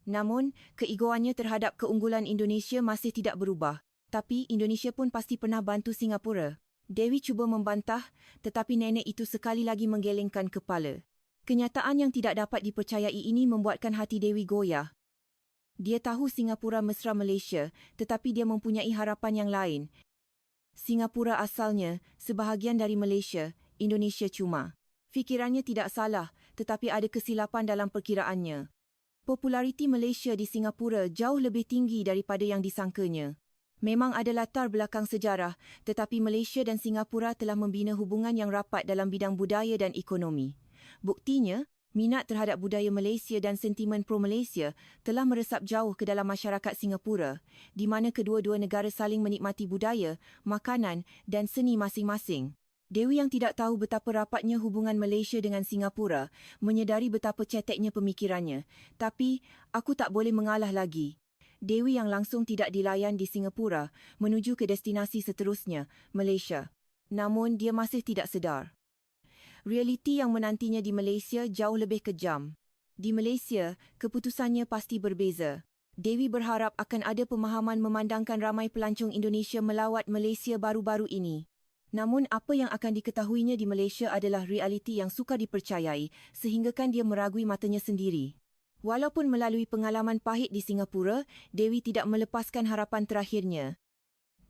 Namun, keegoannya terhadap keunggulan Indonesia masih tidak berubah. Tapi Indonesia pun pasti pernah bantu Singapura. Dewi cuba membantah, tetapi nenek itu sekali lagi menggelengkan kepala. Kenyataan yang tidak dapat dipercayai ini membuatkan hati Dewi goyah. Dia tahu Singapura mesra Malaysia, tetapi dia mempunyai harapan yang lain. Singapura asalnya, sebahagian dari Malaysia, Indonesia cuma. Fikirannya tidak salah, tetapi ada kesilapan dalam perkiraannya. Populariti Malaysia di Singapura jauh lebih tinggi daripada yang disangkanya. Memang ada latar belakang sejarah, tetapi Malaysia dan Singapura telah membina hubungan yang rapat dalam bidang budaya dan ekonomi. Buktinya, minat terhadap budaya Malaysia dan sentimen pro-Malaysia telah meresap jauh ke dalam masyarakat Singapura, di mana kedua-dua negara saling menikmati budaya, makanan dan seni masing-masing. Dewi yang tidak tahu betapa rapatnya hubungan Malaysia dengan Singapura, menyedari betapa ceteknya pemikirannya. Tapi, aku tak boleh mengalah lagi. Dewi yang langsung tidak dilayan di Singapura menuju ke destinasi seterusnya, Malaysia. Namun, dia masih tidak sedar. Realiti yang menantinya di Malaysia jauh lebih kejam. Di Malaysia, keputusannya pasti berbeza. Dewi berharap akan ada pemahaman memandangkan ramai pelancong Indonesia melawat Malaysia baru-baru ini. Namun apa yang akan diketahuinya di Malaysia adalah realiti yang sukar dipercayai sehinggakan dia meragui matanya sendiri. Walaupun melalui pengalaman pahit di Singapura, Dewi tidak melepaskan harapan terakhirnya.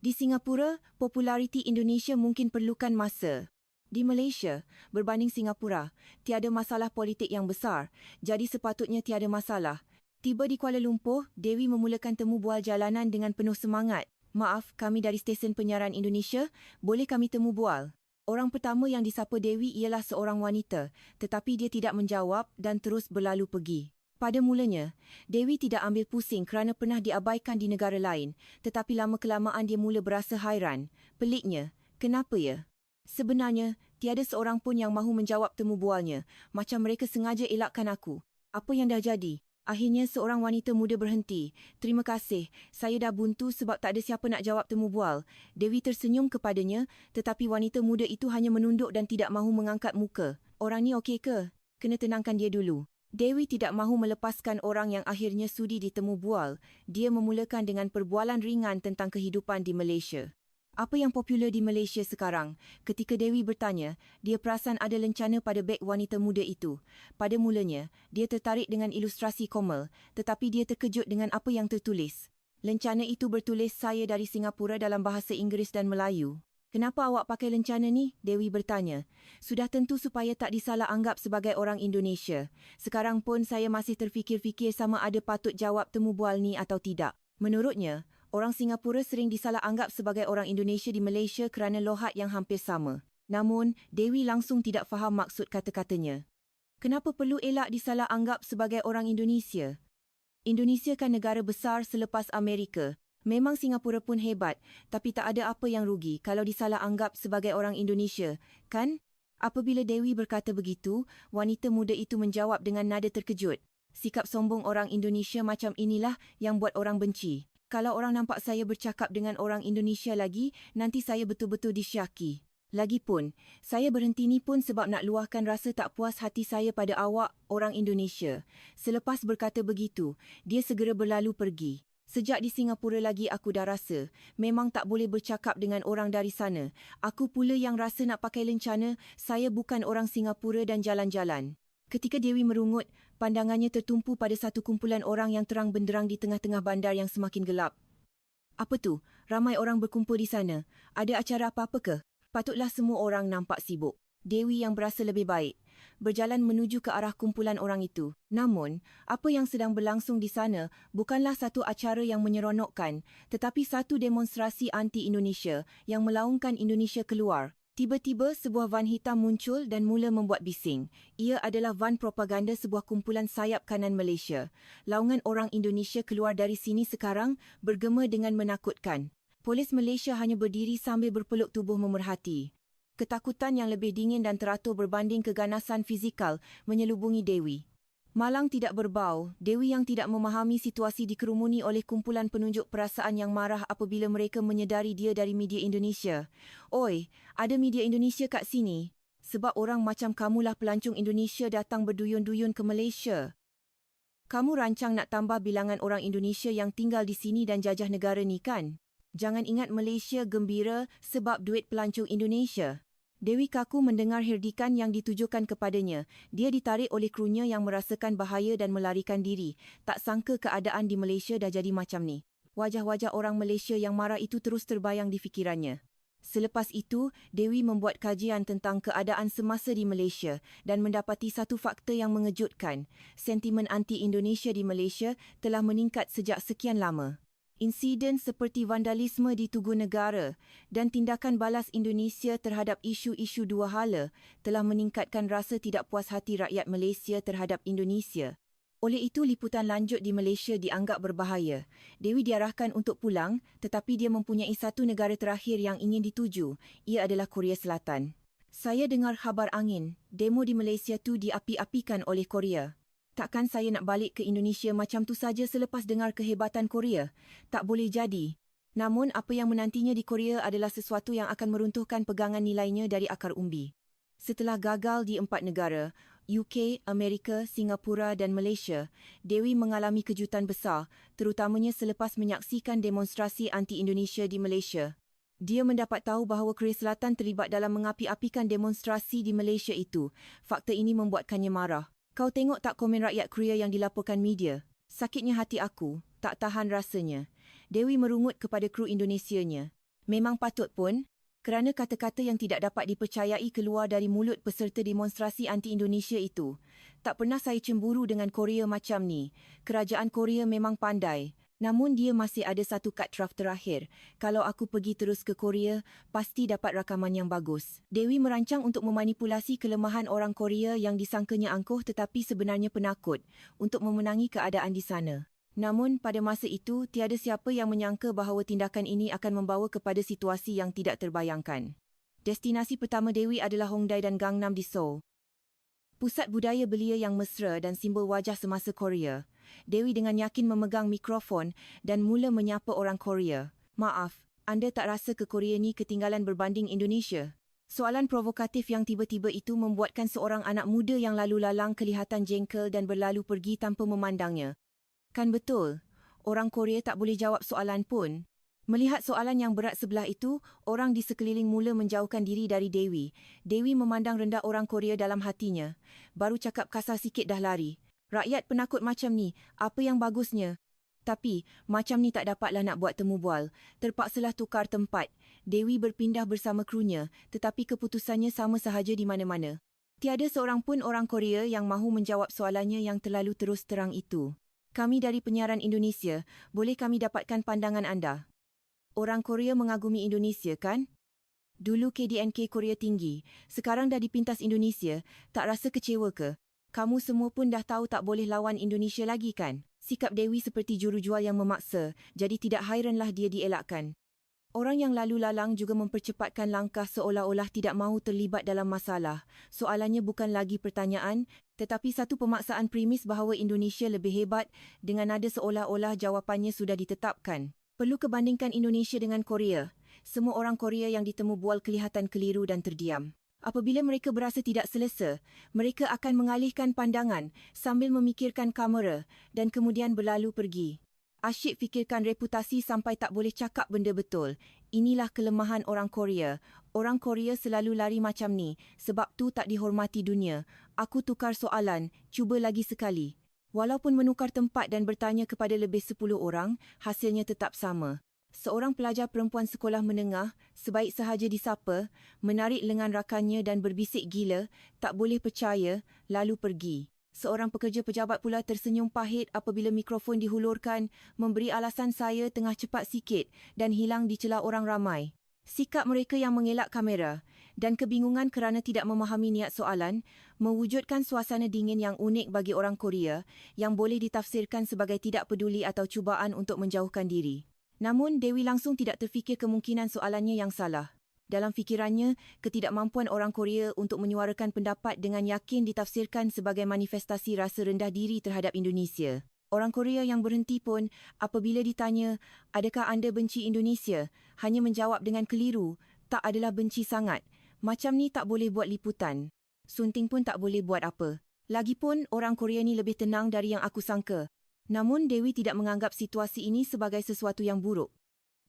Di Singapura, populariti Indonesia mungkin perlukan masa. Di Malaysia, berbanding Singapura, tiada masalah politik yang besar, jadi sepatutnya tiada masalah. Tiba di Kuala Lumpur, Dewi memulakan temu bual jalanan dengan penuh semangat. "Maaf, kami dari stesen penyiaran Indonesia, boleh kami temu bual?" Orang pertama yang disapa Dewi ialah seorang wanita, tetapi dia tidak menjawab dan terus berlalu pergi. Pada mulanya, Dewi tidak ambil pusing kerana pernah diabaikan di negara lain, tetapi lama-kelamaan dia mula berasa hairan. Peliknya, kenapa ya? Sebenarnya, tiada seorang pun yang mahu menjawab temu bualnya, macam mereka sengaja elakkan aku. Apa yang dah jadi? Akhirnya seorang wanita muda berhenti. Terima kasih, saya dah buntu sebab tak ada siapa nak jawab temu bual. Dewi tersenyum kepadanya, tetapi wanita muda itu hanya menunduk dan tidak mahu mengangkat muka. Orang ni okey ke? Kena tenangkan dia dulu. Dewi tidak mahu melepaskan orang yang akhirnya sudi ditemu bual. Dia memulakan dengan perbualan ringan tentang kehidupan di Malaysia. Apa yang popular di Malaysia sekarang? Ketika Dewi bertanya, dia perasan ada lencana pada beg wanita muda itu. Pada mulanya, dia tertarik dengan ilustrasi Komal, tetapi dia terkejut dengan apa yang tertulis. Lencana itu bertulis saya dari Singapura dalam bahasa Inggeris dan Melayu. Kenapa awak pakai lencana ni? Dewi bertanya. Sudah tentu supaya tak disalah anggap sebagai orang Indonesia. Sekarang pun saya masih terfikir-fikir sama ada patut jawab temu bual ni atau tidak. Menurutnya, orang Singapura sering disalah anggap sebagai orang Indonesia di Malaysia kerana lohat yang hampir sama. Namun, Dewi langsung tidak faham maksud kata-katanya. Kenapa perlu elak disalah anggap sebagai orang Indonesia? Indonesia kan negara besar selepas Amerika. Memang Singapura pun hebat, tapi tak ada apa yang rugi kalau disalah anggap sebagai orang Indonesia, kan? Apabila Dewi berkata begitu, wanita muda itu menjawab dengan nada terkejut. Sikap sombong orang Indonesia macam inilah yang buat orang benci. Kalau orang nampak saya bercakap dengan orang Indonesia lagi, nanti saya betul-betul disyaki. Lagipun, saya berhenti ni pun sebab nak luahkan rasa tak puas hati saya pada awak, orang Indonesia. Selepas berkata begitu, dia segera berlalu pergi. Sejak di Singapura lagi aku dah rasa, memang tak boleh bercakap dengan orang dari sana. Aku pula yang rasa nak pakai lencana, saya bukan orang Singapura dan jalan-jalan. Ketika Dewi merungut, pandangannya tertumpu pada satu kumpulan orang yang terang benderang di tengah-tengah bandar yang semakin gelap. Apa tu? Ramai orang berkumpul di sana. Ada acara apa-apa ke? Patutlah semua orang nampak sibuk. Dewi yang berasa lebih baik, berjalan menuju ke arah kumpulan orang itu. Namun, apa yang sedang berlangsung di sana bukanlah satu acara yang menyeronokkan, tetapi satu demonstrasi anti-Indonesia yang melaungkan Indonesia keluar. Tiba-tiba sebuah van hitam muncul dan mula membuat bising. Ia adalah van propaganda sebuah kumpulan sayap kanan Malaysia. Laungan orang Indonesia keluar dari sini sekarang bergema dengan menakutkan. Polis Malaysia hanya berdiri sambil berpeluk tubuh memerhati. Ketakutan yang lebih dingin dan teratur berbanding keganasan fizikal menyelubungi Dewi. Malang tidak berbau, Dewi yang tidak memahami situasi dikerumuni oleh kumpulan penunjuk perasaan yang marah apabila mereka menyedari dia dari media Indonesia. Oi, ada media Indonesia kat sini. Sebab orang macam kamulah pelancong Indonesia datang berduyun-duyun ke Malaysia. Kamu rancang nak tambah bilangan orang Indonesia yang tinggal di sini dan jajah negara ni kan? Jangan ingat Malaysia gembira sebab duit pelancong Indonesia. Dewi kaku mendengar herdikan yang ditujukan kepadanya. Dia ditarik oleh krunya yang merasakan bahaya dan melarikan diri. Tak sangka keadaan di Malaysia dah jadi macam ni. Wajah-wajah orang Malaysia yang marah itu terus terbayang di fikirannya. Selepas itu, Dewi membuat kajian tentang keadaan semasa di Malaysia dan mendapati satu fakta yang mengejutkan. Sentimen anti-Indonesia di Malaysia telah meningkat sejak sekian lama. Insiden seperti vandalisme di Tugu Negara dan tindakan balas Indonesia terhadap isu-isu dua hala telah meningkatkan rasa tidak puas hati rakyat Malaysia terhadap Indonesia. Oleh itu, liputan lanjut di Malaysia dianggap berbahaya. Dewi diarahkan untuk pulang, tetapi dia mempunyai satu negara terakhir yang ingin dituju. Ia adalah Korea Selatan. Saya dengar khabar angin, demo di Malaysia tu diapi-apikan oleh Korea. Takkan saya nak balik ke Indonesia macam tu saja selepas dengar kehebatan Korea? Tak boleh jadi. Namun, apa yang menantinya di Korea adalah sesuatu yang akan meruntuhkan pegangan nilainya dari akar umbi. Setelah gagal di 4 negara, UK, Amerika, Singapura dan Malaysia, Dewi mengalami kejutan besar, terutamanya selepas menyaksikan demonstrasi anti-Indonesia di Malaysia. Dia mendapat tahu bahawa Korea Selatan terlibat dalam mengapi-apikan demonstrasi di Malaysia itu. Fakta ini membuatkannya marah. Kau tengok tak komen rakyat Korea yang dilaporkan media? Sakitnya hati aku, tak tahan rasanya. Dewi merungut kepada kru Indonesianya. Memang patut pun, kerana kata-kata yang tidak dapat dipercayai keluar dari mulut peserta demonstrasi anti-Indonesia itu. Tak pernah saya cemburu dengan Korea macam ni. Kerajaan Korea memang pandai. Namun dia masih ada satu kad draft terakhir. Kalau aku pergi terus ke Korea, pasti dapat rakaman yang bagus. Dewi merancang untuk memanipulasi kelemahan orang Korea yang disangkanya angkuh tetapi sebenarnya penakut untuk memenangi keadaan di sana. Namun pada masa itu, tiada siapa yang menyangka bahawa tindakan ini akan membawa kepada situasi yang tidak terbayangkan. Destinasi pertama Dewi adalah Hongdae dan Gangnam di Seoul. Pusat budaya belia yang mesra dan simbol wajah semasa Korea. Dewi dengan yakin memegang mikrofon dan mula menyapa orang Korea. Maaf, anda tak rasa ke Korea ni ketinggalan berbanding Indonesia? Soalan provokatif yang tiba-tiba itu membuatkan seorang anak muda yang lalu lalang kelihatan jengkel dan berlalu pergi tanpa memandangnya. Kan betul, orang Korea tak boleh jawab soalan pun. Melihat soalan yang berat sebelah itu, orang di sekeliling mula menjauhkan diri dari Dewi. Dewi memandang rendah orang Korea dalam hatinya. Baru cakap kasar sikit dah lari. Rakyat penakut macam ni, apa yang bagusnya? Tapi, macam ni tak dapatlah nak buat temu bual. Terpaksalah tukar tempat. Dewi berpindah bersama krunya, tetapi keputusannya sama sahaja di mana-mana. Tiada seorang pun orang Korea yang mahu menjawab soalannya yang terlalu terus terang itu. Kami dari penyiaran Indonesia, boleh kami dapatkan pandangan anda? Orang Korea mengagumi Indonesia, kan? Dulu KDNK Korea tinggi, sekarang dah dipintas Indonesia, tak rasa kecewa ke? Kamu semua pun dah tahu tak boleh lawan Indonesia lagi, kan? Sikap Dewi seperti jurujual yang memaksa, jadi tidak hairanlah dia dielakkan. Orang yang lalu lalang juga mempercepatkan langkah seolah-olah tidak mahu terlibat dalam masalah. Soalannya bukan lagi pertanyaan, tetapi satu pemaksaan premis bahawa Indonesia lebih hebat dengan nada seolah-olah jawapannya sudah ditetapkan. Perlu kebandingkan Indonesia dengan Korea. Semua orang Korea yang ditemu bual kelihatan keliru dan terdiam. Apabila mereka berasa tidak selesa, mereka akan mengalihkan pandangan sambil memikirkan kamera dan kemudian berlalu pergi. Asyik fikirkan reputasi sampai tak boleh cakap benda betul. Inilah kelemahan orang Korea. Orang Korea selalu lari macam ni, sebab tu tak dihormati dunia. Aku tukar soalan, cuba lagi sekali. Walaupun menukar tempat dan bertanya kepada lebih 10 orang, hasilnya tetap sama. Seorang pelajar perempuan sekolah menengah, sebaik sahaja disapa, menarik lengan rakannya dan berbisik gila, tak boleh percaya, lalu pergi. Seorang pekerja pejabat pula tersenyum pahit apabila mikrofon dihulurkan, memberi alasan saya tengah cepat sikit dan hilang di celah orang ramai. Sikap mereka yang mengelak kamera dan kebingungan kerana tidak memahami niat soalan mewujudkan suasana dingin yang unik bagi orang Korea yang boleh ditafsirkan sebagai tidak peduli atau cubaan untuk menjauhkan diri. Namun, Dewi langsung tidak terfikir kemungkinan soalannya yang salah. Dalam fikirannya, ketidakmampuan orang Korea untuk menyuarakan pendapat dengan yakin ditafsirkan sebagai manifestasi rasa rendah diri terhadap Indonesia. Orang Korea yang berhenti pun, apabila ditanya, adakah anda benci Indonesia, hanya menjawab dengan keliru, tak adalah benci sangat. Macam ni tak boleh buat liputan. Sunting pun tak boleh buat apa. Lagipun, orang Korea ni lebih tenang dari yang aku sangka. Namun, Dewi tidak menganggap situasi ini sebagai sesuatu yang buruk.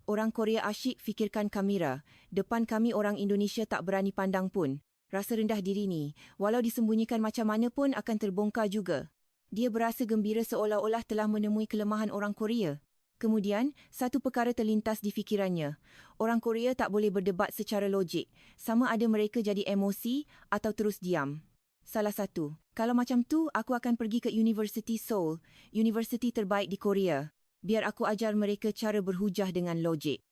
Orang Korea asyik fikirkan kamera. Depan kami orang Indonesia tak berani pandang pun. Rasa rendah diri ni, walau disembunyikan macam mana pun akan terbongkar juga. Dia berasa gembira seolah-olah telah menemui kelemahan orang Korea. Kemudian, satu perkara terlintas di fikirannya. Orang Korea tak boleh berdebat secara logik. Sama ada mereka jadi emosi atau terus diam. Salah satu. Kalau macam tu, aku akan pergi ke University Seoul, universiti terbaik di Korea. Biar aku ajar mereka cara berhujah dengan logik.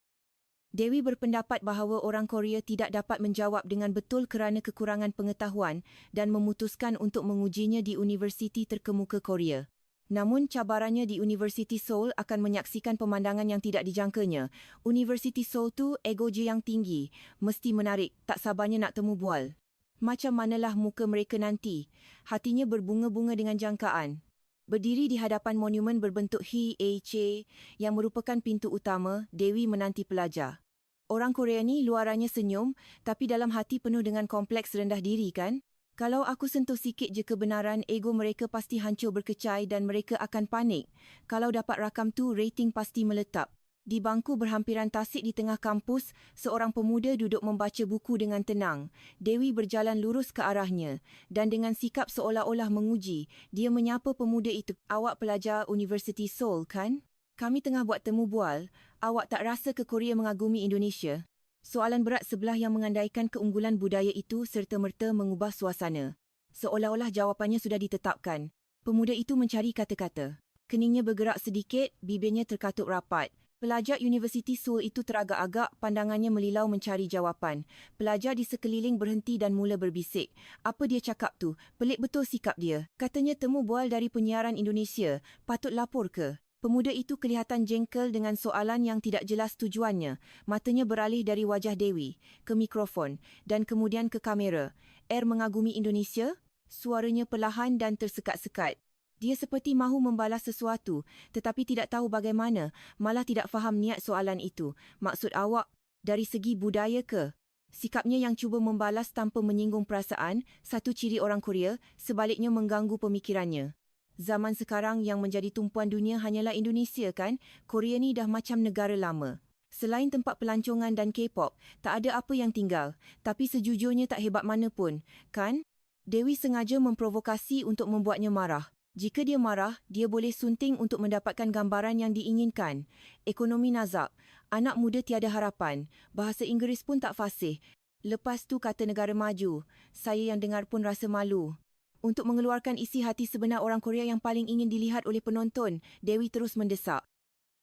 Dewi berpendapat bahawa orang Korea tidak dapat menjawab dengan betul kerana kekurangan pengetahuan dan memutuskan untuk mengujinya di universiti terkemuka Korea. Namun cabarannya di Universiti Seoul akan menyaksikan pemandangan yang tidak dijangkanya. Universiti Seoul tu ego je yang tinggi, mesti menarik, tak sabarnya nak temu bual. Macam manalah muka mereka nanti? Hatinya berbunga-bunga dengan jangkaan. Berdiri di hadapan monumen berbentuk HAC yang merupakan pintu utama, Dewi menanti pelajar. Orang Korea ni luarannya senyum, tapi dalam hati penuh dengan kompleks rendah diri, kan? Kalau aku sentuh sikit je kebenaran, ego mereka pasti hancur berkecai dan mereka akan panik. Kalau dapat rakam tu, rating pasti meletap. Di bangku berhampiran tasik di tengah kampus, seorang pemuda duduk membaca buku dengan tenang. Dewi berjalan lurus ke arahnya dan dengan sikap seolah-olah menguji, dia menyapa pemuda itu. Awak pelajar Universiti Seoul, kan? Kami tengah buat temu bual. Awak tak rasa ke Korea mengagumi Indonesia? Soalan berat sebelah yang mengandaikan keunggulan budaya itu serta-merta mengubah suasana. Seolah-olah jawapannya sudah ditetapkan. Pemuda itu mencari kata-kata. Keningnya bergerak sedikit, bibirnya terkatuk rapat. Pelajar Universiti Seoul itu teragak-agak, pandangannya melilau mencari jawapan. Pelajar di sekeliling berhenti dan mula berbisik. Apa dia cakap tu? Pelik betul sikap dia. Katanya temu bual dari penyiaran Indonesia. Patut lapor ke? Pemuda itu kelihatan jengkel dengan soalan yang tidak jelas tujuannya. Matanya beralih dari wajah Dewi ke mikrofon dan kemudian ke kamera. Mengagumi Indonesia? Suaranya perlahan dan tersekat-sekat. Dia seperti mahu membalas sesuatu, tetapi tidak tahu bagaimana, malah tidak faham niat soalan itu. Maksud awak, dari segi budaya ke? Sikapnya yang cuba membalas tanpa menyinggung perasaan, satu ciri orang Korea, sebaliknya mengganggu pemikirannya. Zaman sekarang yang menjadi tumpuan dunia hanyalah Indonesia kan? Korea ni dah macam negara lama. Selain tempat pelancongan dan K-pop, tak ada apa yang tinggal. Tapi sejujurnya tak hebat mana pun, kan? Dewi sengaja memprovokasi untuk membuatnya marah. Jika dia marah, dia boleh sunting untuk mendapatkan gambaran yang diinginkan. Ekonomi nazak, anak muda tiada harapan, bahasa Inggeris pun tak fasih. Lepas tu kata negara maju, saya yang dengar pun rasa malu. Untuk mengeluarkan isi hati sebenar orang Korea yang paling ingin dilihat oleh penonton, Dewi terus mendesak.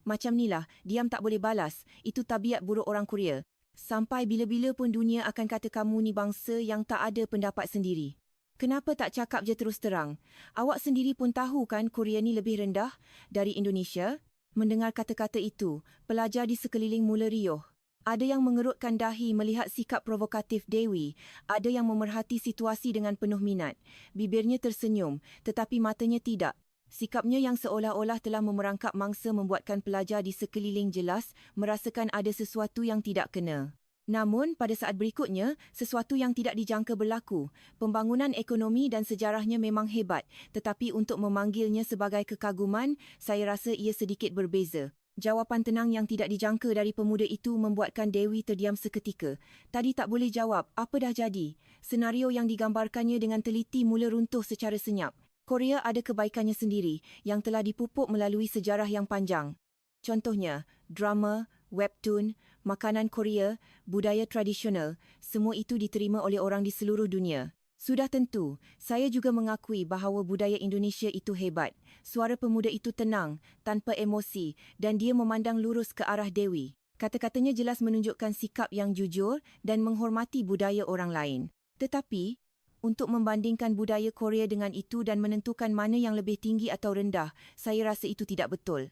Macam nilah, diam tak boleh balas, itu tabiat buruk orang Korea. Sampai bila-bila pun dunia akan kata kamu ni bangsa yang tak ada pendapat sendiri. Kenapa tak cakap je terus terang? Awak sendiri pun tahu kan Korea ni lebih rendah dari Indonesia? Mendengar kata-kata itu, pelajar di sekeliling mula riuh. Ada yang mengerutkan dahi melihat sikap provokatif Dewi, ada yang memerhati situasi dengan penuh minat. Bibirnya tersenyum, tetapi matanya tidak. Sikapnya yang seolah-olah telah memerangkap mangsa membuatkan pelajar di sekeliling jelas merasakan ada sesuatu yang tidak kena. Namun, pada saat berikutnya, sesuatu yang tidak dijangka berlaku. Pembangunan ekonomi dan sejarahnya memang hebat, tetapi untuk memanggilnya sebagai kekaguman, saya rasa ia sedikit berbeza. Jawapan tenang yang tidak dijangka dari pemuda itu membuatkan Dewi terdiam seketika. Tadi tak boleh jawab, apa dah jadi? Senario yang digambarkannya dengan teliti mula runtuh secara senyap. Korea ada kebaikannya sendiri, yang telah dipupuk melalui sejarah yang panjang. Contohnya, drama, webtoon, makanan Korea, budaya tradisional, semua itu diterima oleh orang di seluruh dunia. Sudah tentu, saya juga mengakui bahawa budaya Indonesia itu hebat. Suara pemuda itu tenang, tanpa emosi, dan dia memandang lurus ke arah Dewi. Kata-katanya jelas menunjukkan sikap yang jujur dan menghormati budaya orang lain. Tetapi, untuk membandingkan budaya Korea dengan itu dan menentukan mana yang lebih tinggi atau rendah, saya rasa itu tidak betul.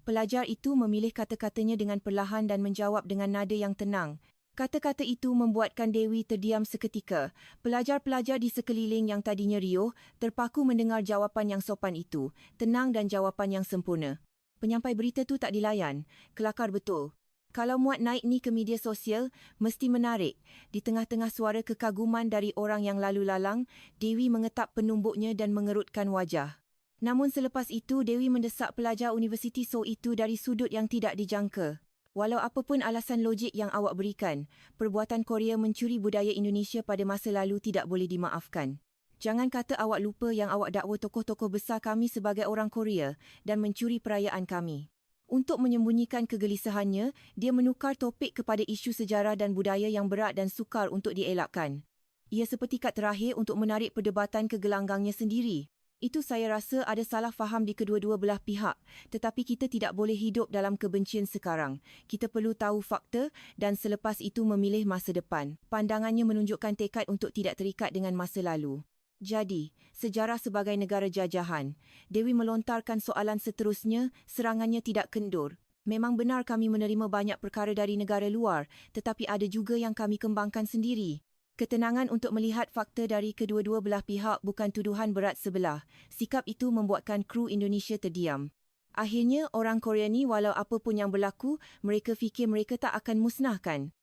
Pelajar itu memilih kata-katanya dengan perlahan dan menjawab dengan nada yang tenang. Kata-kata itu membuatkan Dewi terdiam seketika. Pelajar-pelajar di sekeliling yang tadinya riuh, terpaku mendengar jawapan yang sopan itu, tenang dan jawapan yang sempurna. Penyampai berita tu tak dilayan. Kelakar betul. Kalau muat naik ni ke media sosial, mesti menarik. Di tengah-tengah suara kekaguman dari orang yang lalu lalang, Dewi mengetap penumbuknya dan mengerutkan wajah. Namun selepas itu, Dewi mendesak pelajar Universiti Seoul itu dari sudut yang tidak dijangka. Walau apapun alasan logik yang awak berikan, perbuatan Korea mencuri budaya Indonesia pada masa lalu tidak boleh dimaafkan. Jangan kata awak lupa yang awak dakwa tokoh-tokoh besar kami sebagai orang Korea dan mencuri perayaan kami. Untuk menyembunyikan kegelisahannya, dia menukar topik kepada isu sejarah dan budaya yang berat dan sukar untuk dielakkan. Ia seperti kad terakhir untuk menarik perdebatan ke gelanggangnya sendiri. Itu saya rasa ada salah faham di kedua-dua belah pihak, tetapi kita tidak boleh hidup dalam kebencian sekarang. Kita perlu tahu fakta dan selepas itu memilih masa depan. Pandangannya menunjukkan tekad untuk tidak terikat dengan masa lalu. Jadi, sejarah sebagai negara jajahan. Dewi melontarkan soalan seterusnya, serangannya tidak kendur. Memang benar kami menerima banyak perkara dari negara luar, tetapi ada juga yang kami kembangkan sendiri. Ketenangan untuk melihat fakta dari kedua-dua belah pihak bukan tuduhan berat sebelah. Sikap itu membuatkan kru Indonesia terdiam. Akhirnya, orang Korea ni walau apa pun yang berlaku, mereka fikir mereka tak akan musnahkan.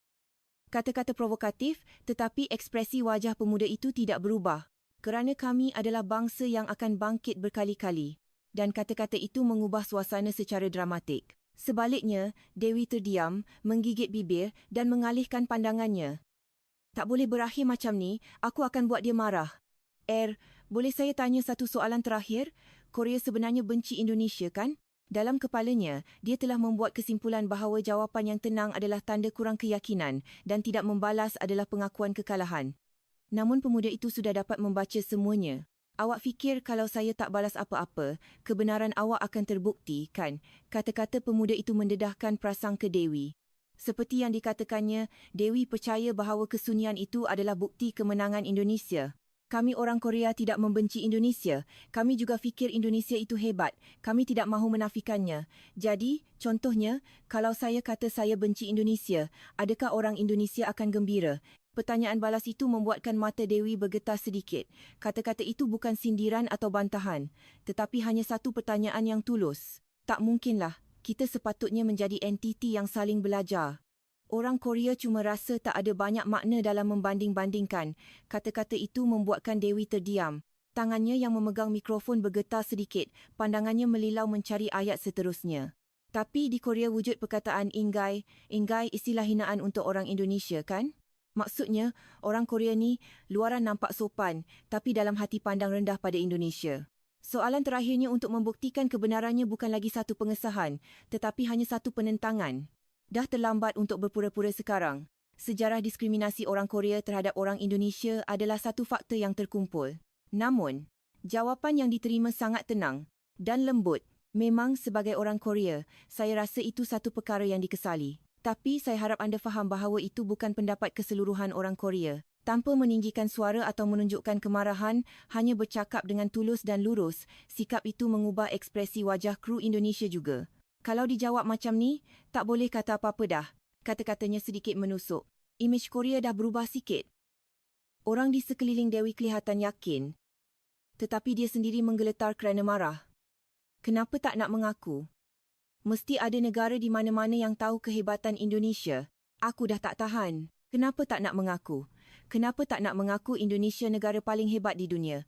Kata-kata provokatif, tetapi ekspresi wajah pemuda itu tidak berubah. Kerana kami adalah bangsa yang akan bangkit berkali-kali. Dan kata-kata itu mengubah suasana secara dramatik. Sebaliknya, Dewi terdiam, menggigit bibir dan mengalihkan pandangannya. Tak boleh berakhir macam ni, aku akan buat dia marah. Boleh saya tanya satu soalan terakhir? Korea sebenarnya benci Indonesia kan? Dalam kepalanya, dia telah membuat kesimpulan bahawa jawapan yang tenang adalah tanda kurang keyakinan dan tidak membalas adalah pengakuan kekalahan. Namun pemuda itu sudah dapat membaca semuanya. Awak fikir kalau saya tak balas apa-apa, kebenaran awak akan terbukti, kan? Kata-kata pemuda itu mendedahkan prasangka Dewi. Seperti yang dikatakannya, Dewi percaya bahawa kesunyian itu adalah bukti kemenangan Indonesia. Kami orang Korea tidak membenci Indonesia. Kami juga fikir Indonesia itu hebat. Kami tidak mahu menafikannya. Jadi, contohnya, kalau saya kata saya benci Indonesia, adakah orang Indonesia akan gembira? Pertanyaan balas itu membuatkan mata Dewi bergetar sedikit. Kata-kata itu bukan sindiran atau bantahan, tetapi hanya satu pertanyaan yang tulus. Tak mungkinlah, kita sepatutnya menjadi entiti yang saling belajar. Orang Korea cuma rasa tak ada banyak makna dalam membanding-bandingkan. Kata-kata itu membuatkan Dewi terdiam. Tangannya yang memegang mikrofon bergetar sedikit, pandangannya melilau mencari ayat seterusnya. Tapi di Korea wujud perkataan inggai. Inggai istilah hinaan untuk orang Indonesia, kan? Maksudnya, orang Korea ni luaran nampak sopan, tapi dalam hati pandang rendah pada Indonesia. Soalan terakhirnya untuk membuktikan kebenarannya bukan lagi satu pengesahan, tetapi hanya satu penentangan. Dah terlambat untuk berpura-pura sekarang. Sejarah diskriminasi orang Korea terhadap orang Indonesia adalah satu fakta yang terkumpul. Namun, jawapan yang diterima sangat tenang dan lembut. Memang sebagai orang Korea, saya rasa itu satu perkara yang dikesali. Tapi saya harap anda faham bahawa itu bukan pendapat keseluruhan orang Korea. Tanpa meninggikan suara atau menunjukkan kemarahan, hanya bercakap dengan tulus dan lurus, sikap itu mengubah ekspresi wajah kru Indonesia juga. Kalau dijawab macam ni, tak boleh kata apa-apa dah. Kata-katanya sedikit menusuk. Imej Korea dah berubah sikit. Orang di sekeliling Dewi kelihatan yakin. Tetapi dia sendiri menggeletar kerana marah. Kenapa tak nak mengaku? Mesti ada negara di mana-mana yang tahu kehebatan Indonesia. Aku dah tak tahan. Kenapa tak nak mengaku? Kenapa tak nak mengaku Indonesia negara paling hebat di dunia?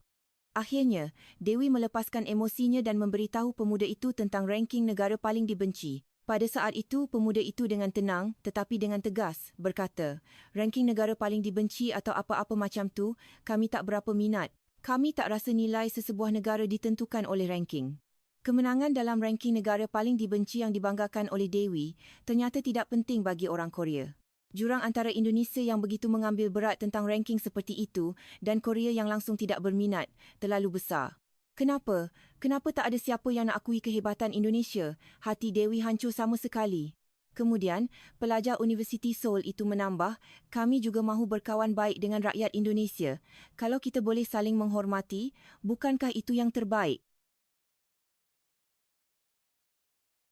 Akhirnya, Dewi melepaskan emosinya dan memberitahu pemuda itu tentang ranking negara paling dibenci. Pada saat itu, pemuda itu dengan tenang tetapi dengan tegas berkata, ranking negara paling dibenci atau apa-apa macam tu, kami tak berapa minat. Kami tak rasa nilai sesebuah negara ditentukan oleh ranking. Kemenangan dalam ranking negara paling dibenci yang dibanggakan oleh Dewi ternyata tidak penting bagi orang Korea. Jurang antara Indonesia yang begitu mengambil berat tentang ranking seperti itu dan Korea yang langsung tidak berminat terlalu besar. Kenapa? Kenapa tak ada siapa yang nak akui kehebatan Indonesia? Hati Dewi hancur sama sekali. Kemudian, pelajar Universiti Seoul itu menambah, kami juga mahu berkawan baik dengan rakyat Indonesia. Kalau kita boleh saling menghormati, bukankah itu yang terbaik?